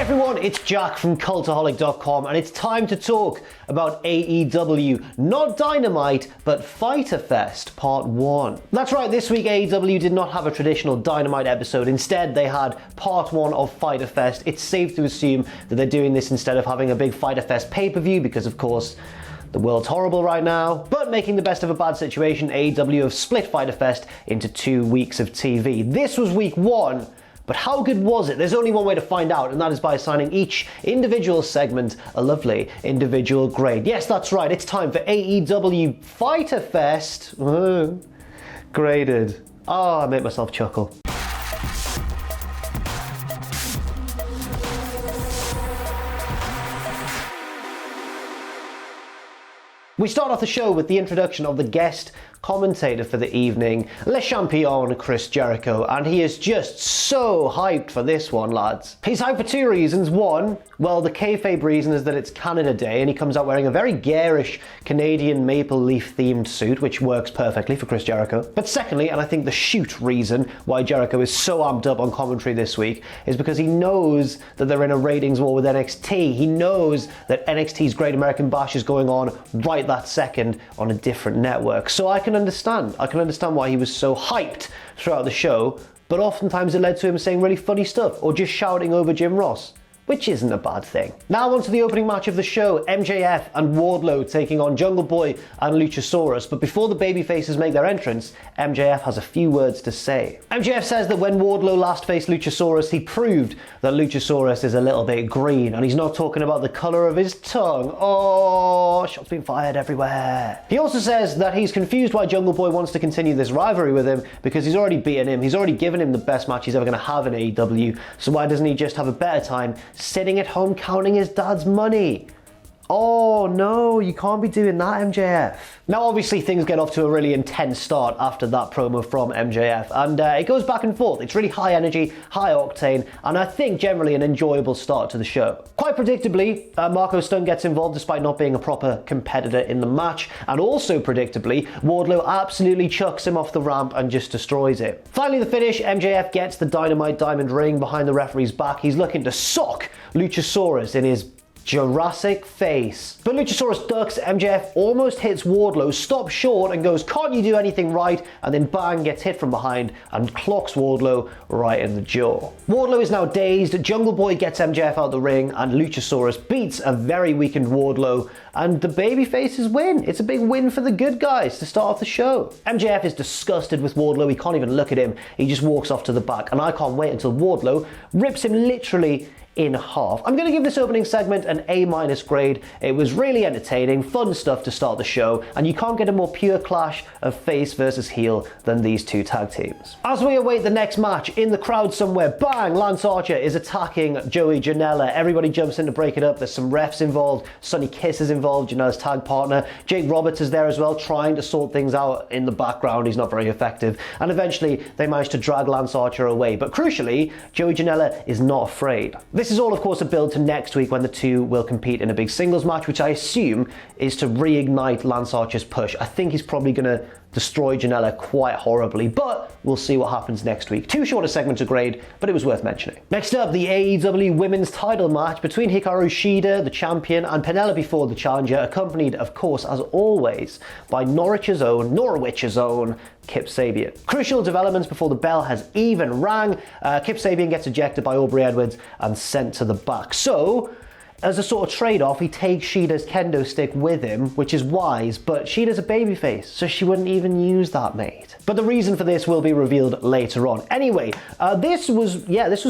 everyone, it's Jack from Cultaholic.com and it's time to talk about AEW, not Dynamite, but Fyter Fest Part 1. That's right, this week AEW did not have a traditional Dynamite episode. Instead, they had Part 1 of Fyter Fest. It's safe to assume that they're doing this instead of having a big Fyter Fest pay-per-view because, of course, the world's horrible right now. But making the best of a bad situation, AEW have split Fyter Fest into 2 weeks of TV. This was week 1. But how good was it? There's only one way to find out, and that is by assigning each individual segment a lovely individual grade. Yes, that's right, it's time for AEW Fyter Fest. Graded. Oh, I made myself chuckle. We start off the show with the introduction of the guest commentator for the evening, Le Champion Chris Jericho, and he is just so hyped for this one, lads. He's hyped for 2 reasons. One, well, the kayfabe reason is that it's Canada Day and he comes out wearing a very garish Canadian maple leaf themed suit, which works perfectly for Chris Jericho. But secondly, and I think the shoot reason why Jericho is so amped up on commentary this week is because he knows that they're in a ratings war with NXT. He knows that NXT's Great American Bash is going on right that second on a different network. So I can understand why he was so hyped throughout the show, but oftentimes it led to him saying really funny stuff or just shouting over Jim Ross, which isn't a bad thing. Now on to the opening match of the show, MJF and Wardlow taking on Jungle Boy and Luchasaurus, but before the babyfaces make their entrance, MJF has a few words to say. MJF says that when Wardlow last faced Luchasaurus, he proved that Luchasaurus is a little bit green, and he's not talking about the colour of his tongue. Oh, shots being fired everywhere. He also says that he's confused why Jungle Boy wants to continue this rivalry with him because he's already beaten him, he's already given him the best match he's ever going to have in AEW, so why doesn't he just have a better time sitting at home counting his dad's money? Oh no, you can't be doing that, MJF. Now obviously things get off to a really intense start after that promo from MJF, and it goes back and forth. It's really high energy, high octane, and I think generally an enjoyable start to the show. Quite predictably, Marco Stunt gets involved despite not being a proper competitor in the match, and also predictably, Wardlow absolutely chucks him off the ramp and just destroys it. Finally the finish, MJF gets the Dynamite diamond ring behind the referee's back. He's looking to sock Luchasaurus in his Jurassic face. But Luchasaurus ducks, MJF almost hits Wardlow, stops short and goes, "Can't you do anything right?" And then bang, gets hit from behind and clocks Wardlow right in the jaw. Wardlow is now dazed, Jungle Boy gets MJF out the ring and Luchasaurus beats a very weakened Wardlow and the babyfaces win. It's a big win for the good guys to start off the show. MJF is disgusted with Wardlow, he can't even look at him, he just walks off to the back and I can't wait until Wardlow rips him literally in half. I'm going to give this opening segment an A- grade. It was really entertaining, fun stuff to start the show, and you can't get a more pure clash of face versus heel than these two tag teams. As we await the next match, in the crowd somewhere, bang, Lance Archer is attacking Joey Janela. Everybody jumps in to break it up. There's some refs involved, Sonny Kiss is involved, Janela's tag partner. Jake Roberts is there as well, trying to sort things out in the background. He's not very effective. And eventually, they manage to drag Lance Archer away. But crucially, Joey Janela is not afraid. This is all, of course, a build to next week when the two will compete in a big singles match, which I assume is to reignite Lance Archer's push. I think he's probably going to destroy Janela quite horribly, but we'll see what happens next week. Too short a segment to grade, but it was worth mentioning. Next up, the AEW women's title match between Hikaru Shida, the champion, and Penelope Ford, the challenger, accompanied, of course, as always, by Norwich's own Kip Sabian. Crucial developments before the bell has even rang. Kip Sabian gets ejected by Aubrey Edwards and sent to the back. So, as a sort of trade-off, he takes Shida's kendo stick with him, which is wise, but Shida's a babyface, so she wouldn't even use that, mate. But the reason for this will be revealed later on. Anyway, this was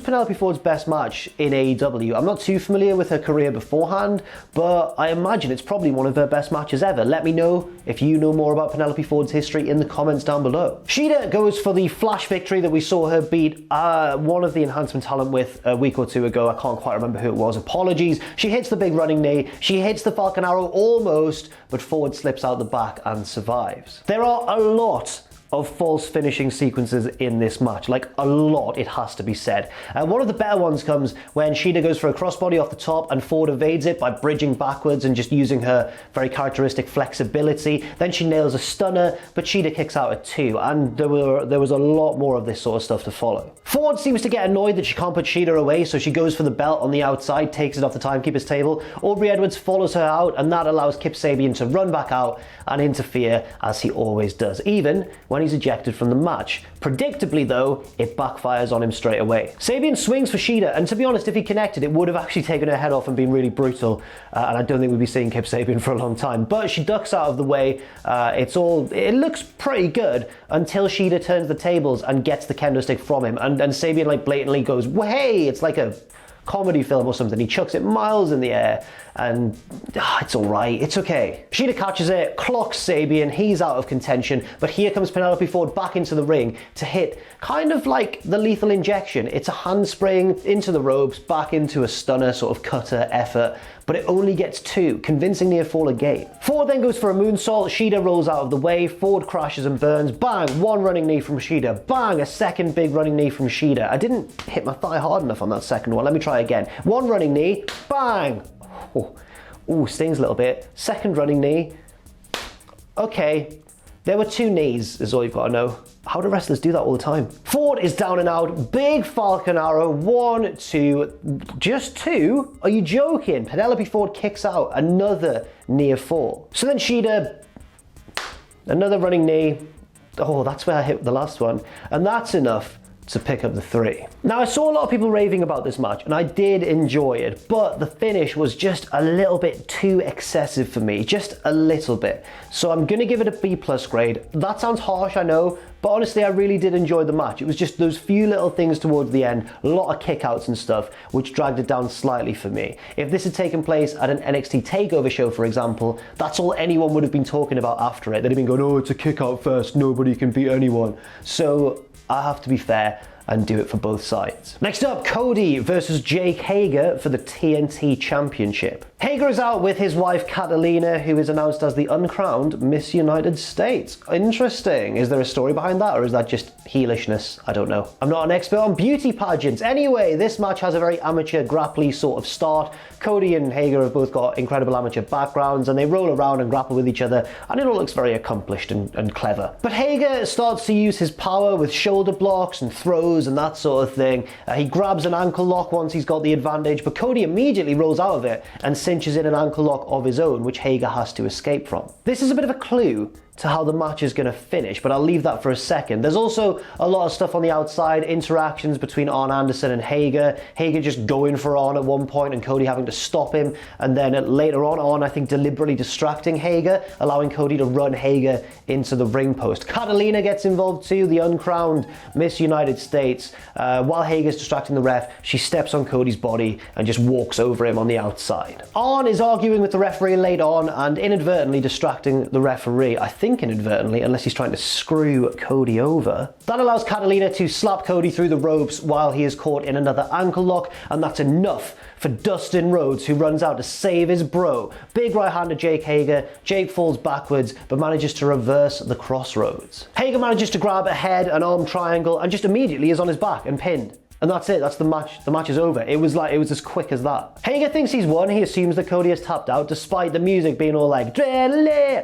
Penelope Ford's best match in AEW. I'm not too familiar with her career beforehand, but I imagine it's probably one of her best matches ever. Let me know if you know more about Penelope Ford's history in the comments down below. Shida goes for the flash victory that we saw her beat one of the enhancement talent with a week or two ago. I can't quite remember who it was. Apologies. She hits the big running knee, she hits the Falcon Arrow almost, but Ford slips out the back and survives. There are a lot of false finishing sequences in this match, like a lot, it has to be said. One of the better ones comes when Shida goes for a crossbody off the top and Ford evades it by bridging backwards and just using her very characteristic flexibility. Then she nails a stunner, but Shida kicks out at 2, and there was a lot more of this sort of stuff to follow. Ford seems to get annoyed that she can't put Shida away, so she goes for the belt on the outside, takes it off the timekeeper's table. Aubrey Edwards follows her out, and that allows Kip Sabian to run back out and interfere, as he always does, even when he's ejected from the match. Predictably though, it backfires on him straight away. Sabian swings for Shida, and to be honest, if he connected, it would have actually taken her head off and been really brutal, and I don't think we'd be seeing Kip Sabian for a long time. But she ducks out of the way. It looks pretty good until Shida turns the tables and gets the kendo stick from him, and Sabian like blatantly goes, well, hey, it's like a comedy film or something. He chucks it miles in the air, and it's alright, it's okay. Shida catches it, clocks Sabian, he's out of contention, but here comes Penelope Ford back into the ring to hit kind of like the lethal injection. It's a handspring into the ropes, back into a stunner, sort of cutter effort, but it only gets 2, convincing near fall again. Ford then goes for a moonsault, Shida rolls out of the way, Ford crashes and burns, bang, 1 running knee from Shida, bang, a second big running knee from Shida. I didn't hit my thigh hard enough on that second one, let me try again. 1 running knee, bang, ooh, stings a little bit. Second running knee. Okay, there were 2 knees, is all you've got to know. How do wrestlers do that all the time? Ford is down and out. Big Falcon Arrow. 1, 2, just 2? Are you joking? Penelope Ford kicks out. Another near fall. So then Shida, another running knee. Oh, that's where I hit the last one. And that's enough to pick up the 3. Now, I saw a lot of people raving about this match, and I did enjoy it, but the finish was just a little bit too excessive for me, just a little bit. So I'm gonna give it a B+ grade. That sounds harsh, I know, but honestly, I really did enjoy the match. It was just those few little things towards the end, a lot of kickouts and stuff, which dragged it down slightly for me. If this had taken place at an NXT TakeOver show, for example, that's all anyone would have been talking about after it. They'd have been going, oh, it's a kickout fest, nobody can beat anyone. So I have to be fair and do it for both sides. Next up, Cody versus Jake Hager for the TNT Championship. Hager is out with his wife Catalina, who is announced as the uncrowned Miss United States. Interesting. Is there a story behind that, or is that just heelishness? I don't know. I'm not an expert on beauty pageants. Anyway, this match has a very amateur grapply sort of start. Cody and Hager have both got incredible amateur backgrounds, and they roll around and grapple with each other, and it all looks very accomplished and clever. But Hager starts to use his power with shoulder blocks and throws and that sort of thing. He grabs an ankle lock once he's got the advantage, but Cody immediately rolls out of it and cinches in an ankle lock of his own, which Hager has to escape from. This is a bit of a clue to how the match is going to finish, but I'll leave that for a second. There's also a lot of stuff on the outside, interactions between Arn Anderson and Hager. Hager just going for Arn at one point and Cody having to stop him, and then later on, Arn I think deliberately distracting Hager, allowing Cody to run Hager into the ring post. Catalina gets involved too, the uncrowned Miss United States. While Hager's distracting the ref, she steps on Cody's body and just walks over him on the outside. Arn is arguing with the referee late on and inadvertently distracting the referee. I think inadvertently, unless he's trying to screw Cody over. That allows Catalina to slap Cody through the ropes while he is caught in another ankle lock, and that's enough for Dustin Rhodes, who runs out to save his bro. Big right hand to Jake Hager. Jake falls backwards, but manages to reverse the crossroads. Hager manages to grab a head, an arm triangle, and just immediately is on his back and pinned. And that's it, that's the match. The match is over. It was as quick as that. Hager thinks he's won. He assumes that Cody has tapped out, despite the music being all like, oh,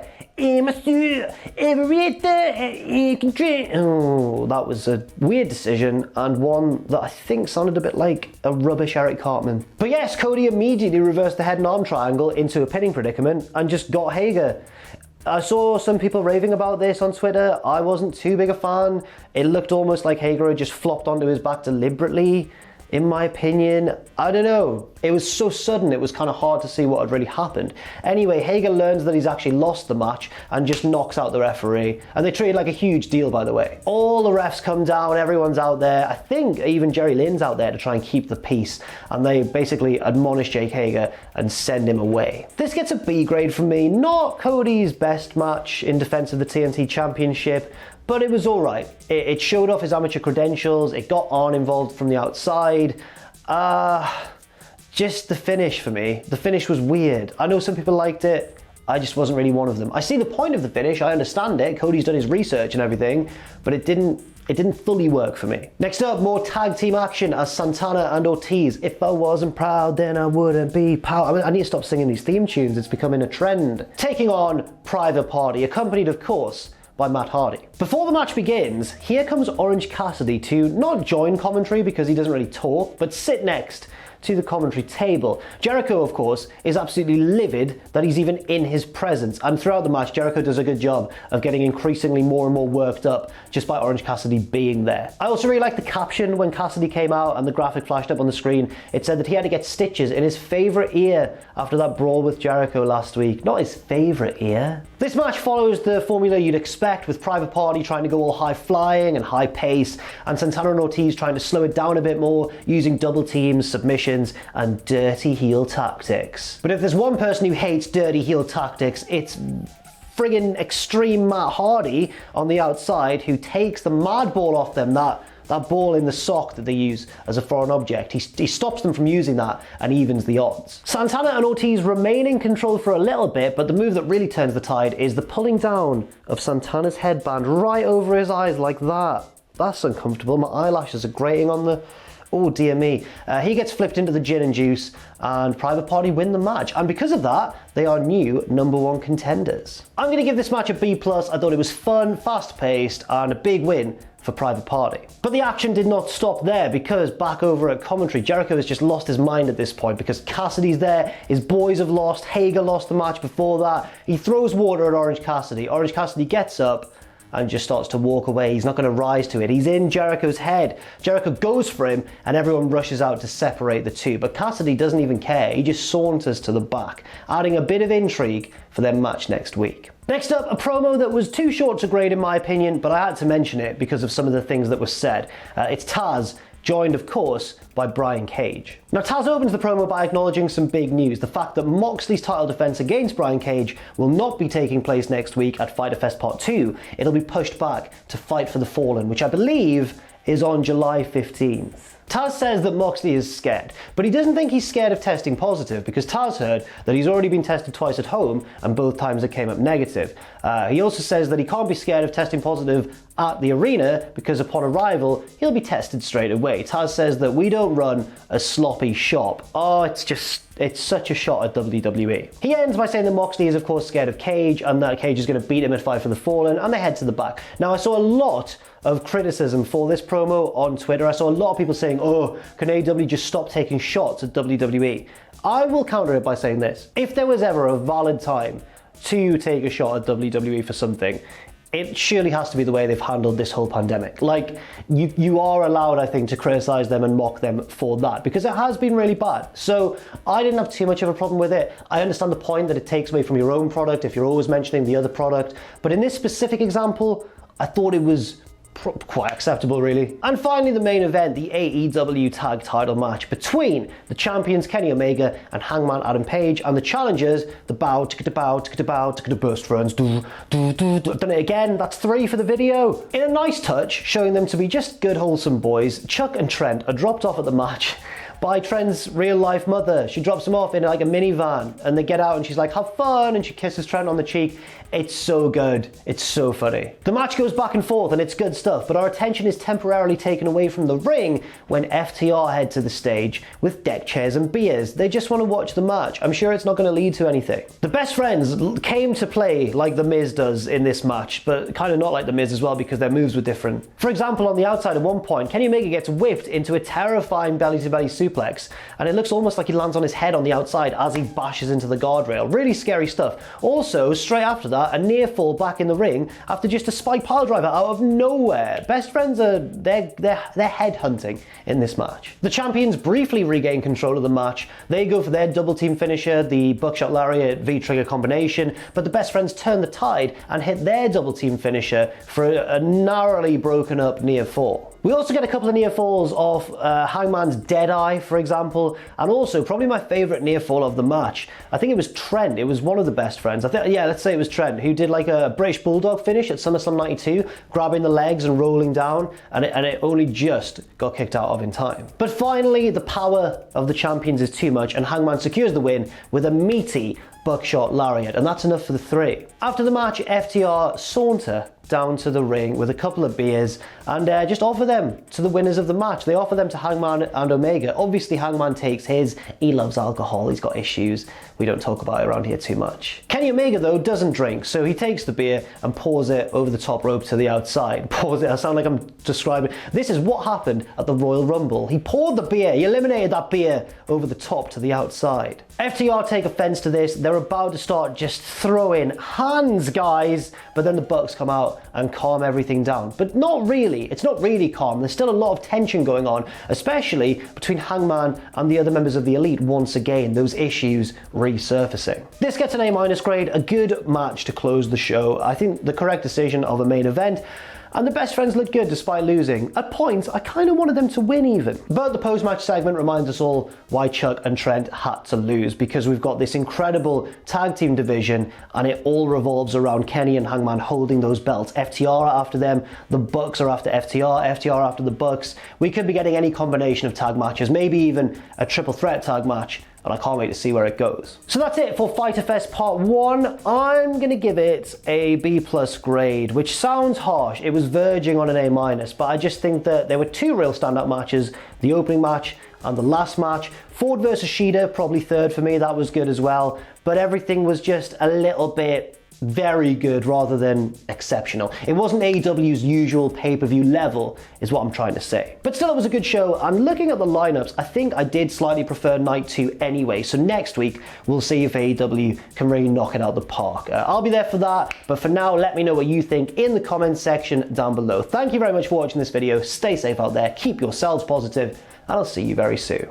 that was a weird decision, and one that I think sounded a bit like a rubbish Eric Cartman. But yes, Cody immediately reversed the head and arm triangle into a pinning predicament and just got Hager. I saw some people raving about this on Twitter. I wasn't too big a fan. It looked almost like Hager had just flopped onto his back deliberately, in my opinion. I don't know. It was so sudden, it was kind of hard to see what had really happened. Anyway, Hager learns that he's actually lost the match and just knocks out the referee. And they treat it like a huge deal, by the way. All the refs come down, everyone's out there. I think even Jerry Lynn's out there to try and keep the peace. And they basically admonish Jake Hager and send him away. This gets a B grade from me. Not Cody's best match in defense of the TNT Championship, but it was all right. It showed off his amateur credentials. It got Arn involved from the outside. Just the finish for me. The finish was weird. I know some people liked it. I just wasn't really one of them. I see the point of the finish, I understand it, Cody's done his research and everything, but it didn't fully work for me. Next up, more tag team action as Santana and Ortiz. If I wasn't proud, then I wouldn't be proud. I need to stop singing these theme tunes, it's becoming a trend. Taking on Private Party, accompanied of course by Matt Hardy. Before the match begins, here comes Orange Cassidy to not join commentary because he doesn't really talk, but sit next to the commentary table. Jericho, of course, is absolutely livid that he's even in his presence, and throughout the match, Jericho does a good job of getting increasingly more and more worked up just by Orange Cassidy being there. I also really like the caption when Cassidy came out and the graphic flashed up on the screen. It said that he had to get stitches in his favourite ear after that brawl with Jericho last week. Not his favourite ear. This match follows the formula you'd expect, with Private Party trying to go all high flying and high pace, and Santana and Ortiz trying to slow it down a bit more, using double teams, submissions, and dirty heel tactics. But if there's one person who hates dirty heel tactics, it's friggin' extreme Matt Hardy on the outside, who takes the mad ball off them, that ball in the sock that they use as a foreign object. He stops them from using that and evens the odds. Santana and Ortiz remain in control for a little bit, but the move that really turns the tide is the pulling down of Santana's headband right over his eyes like that. That's uncomfortable. My eyelashes are grating on the... Oh dear me. He gets flipped into the gin and juice, and Private Party win the match. And because of that, they are new #1 contenders. I'm going to give this match a B+. I thought it was fun, fast-paced, and a big win for Private Party. But the action did not stop there, because back over at commentary, Jericho has just lost his mind at this point because Cassidy's there, his boys have lost, Hager lost the match before that. He throws water at Orange Cassidy. Orange Cassidy gets up and just starts to walk away. He's not going to rise to it. He's in Jericho's head. Jericho goes for him and everyone rushes out to separate the two. But Cassidy doesn't even care. He just saunters to the back, adding a bit of intrigue for their match next week. Next up, a promo that was too short to grade in my opinion, but I had to mention it because of some of the things that were said. It's Taz, joined of course by Brian Cage. Now Taz opens the promo by acknowledging some big news, the fact that Moxley's title defense against Brian Cage will not be taking place next week at Fyter Fest Part 2, it'll be pushed back to Fight for the Fallen, which I believe is on July 15th. Taz says that Moxley is scared, but he doesn't think he's scared of testing positive because Taz heard that he's already been tested twice at home and both times it came up negative. He also says that he can't be scared of testing positive at the arena because upon arrival, he'll be tested straight away. Taz says that we don't run a sloppy shop. Oh, it's such a shot at WWE. He ends by saying that Moxley is of course scared of Cage and that Cage is going to beat him at Fight for the Fallen, and they head to the back. Now I saw a lot of criticism for this promo on Twitter. I saw a lot of people saying, oh, can AEW just stop taking shots at WWE? I will counter it by saying this. If there was ever a valid time to take a shot at WWE for something, it surely has to be the way they've handled this whole pandemic. Like, you are allowed, I think, to criticize them and mock them for that, because it has been really bad. So I didn't have too much of a problem with it. I understand the point that it takes away from your own product if you're always mentioning the other product. But in this specific example, I thought it was quite acceptable, really. And finally, the main event, the AEW tag title match between the champions Kenny Omega and Hangman Adam Page, and the challengers, the best friends. Done it again. That's 3 for the video. In a nice touch, showing them to be just good, wholesome boys, Chuck and Trent are dropped off at the match by Trent's real life mother. She drops him off in like a minivan and they get out and she's like, have fun, and she kisses Trent on the cheek. It's so good. It's so funny. The match goes back and forth and it's good stuff, but our attention is temporarily taken away from the ring when FTR head to the stage with deck chairs and beers. They just want to watch the match. I'm sure it's not going to lead to anything. The best friends came to play like The Miz does in this match, but kind of not like The Miz as well because their moves were different. For example, on the outside at one point, Kenny Omega gets whipped into a terrifying belly-to-belly suplex, and it looks almost like he lands on his head on the outside as he bashes into the guardrail. Really scary stuff. Also, straight after that, a near fall back in the ring after just a spike piledriver out of nowhere. Best friends are they're head hunting in this match. The champions briefly regain control of the match. They go for their double team finisher, the buckshot lariat V-trigger combination, but the best friends turn the tide and hit their double team finisher for a narrowly broken up near fall. We also get a couple of near falls off Hangman's Deadeye, for example, and also probably my favourite near fall of the match. I think it was Trent. It was one of the best friends. Let's say it was Trent, who did like a British Bulldog finish at SummerSlam 92, grabbing the legs and rolling down, and it only just got kicked out of in time. But finally, the power of the champions is too much, and Hangman secures the win with a meaty buckshot lariat, and that's enough for the 3. After the match, FTR saunter down to the ring with a couple of beers and just offer them to the winners of the match. They offer them to Hangman and Omega. Obviously Hangman takes his. He loves alcohol, he's got issues. We don't talk about it around here too much. Kenny Omega though doesn't drink, so he takes the beer and pours it over the top rope to the outside. Pours it, I sound like I'm describing. This is what happened at the Royal Rumble. He poured the beer, he eliminated that beer over the top to the outside. FTR take offense to this. They're about to start just throwing hands, guys, but then the Bucks come out and calm everything down. But not really, it's not really calm. There's still a lot of tension going on, especially between Hangman and the other members of the Elite. Once again, those issues resurfacing. This gets an A- grade, a good match to close the show. I think the correct decision of a main event. And the best friends looked good despite losing. At points, I kind of wanted them to win even. But the post-match segment reminds us all why Chuck and Trent had to lose, because we've got this incredible tag team division and it all revolves around Kenny and Hangman holding those belts. FTR are after them, the Bucks are after FTR, FTR after the Bucks. We could be getting any combination of tag matches, maybe even a triple threat tag match. And I can't wait to see where it goes. So that's it for Fyter Fest Part 1. I'm going to give it a B+ grade, which sounds harsh. It was verging on an A-, but I just think that there were 2 real standout matches, the opening match and the last match. Ford versus Shida, probably 3rd for me, that was good as well. But everything was just a little bit very good rather than exceptional. It wasn't AEW's usual pay-per-view level, is what I'm trying to say. But still, it was a good show, and looking at the lineups, I think I did slightly prefer Night 2 anyway, so next week we'll see if AEW can really knock it out the park. I'll be there for that, but for now, let me know what you think in the comments section down below. Thank you very much for watching this video, stay safe out there, keep yourselves positive, and I'll see you very soon.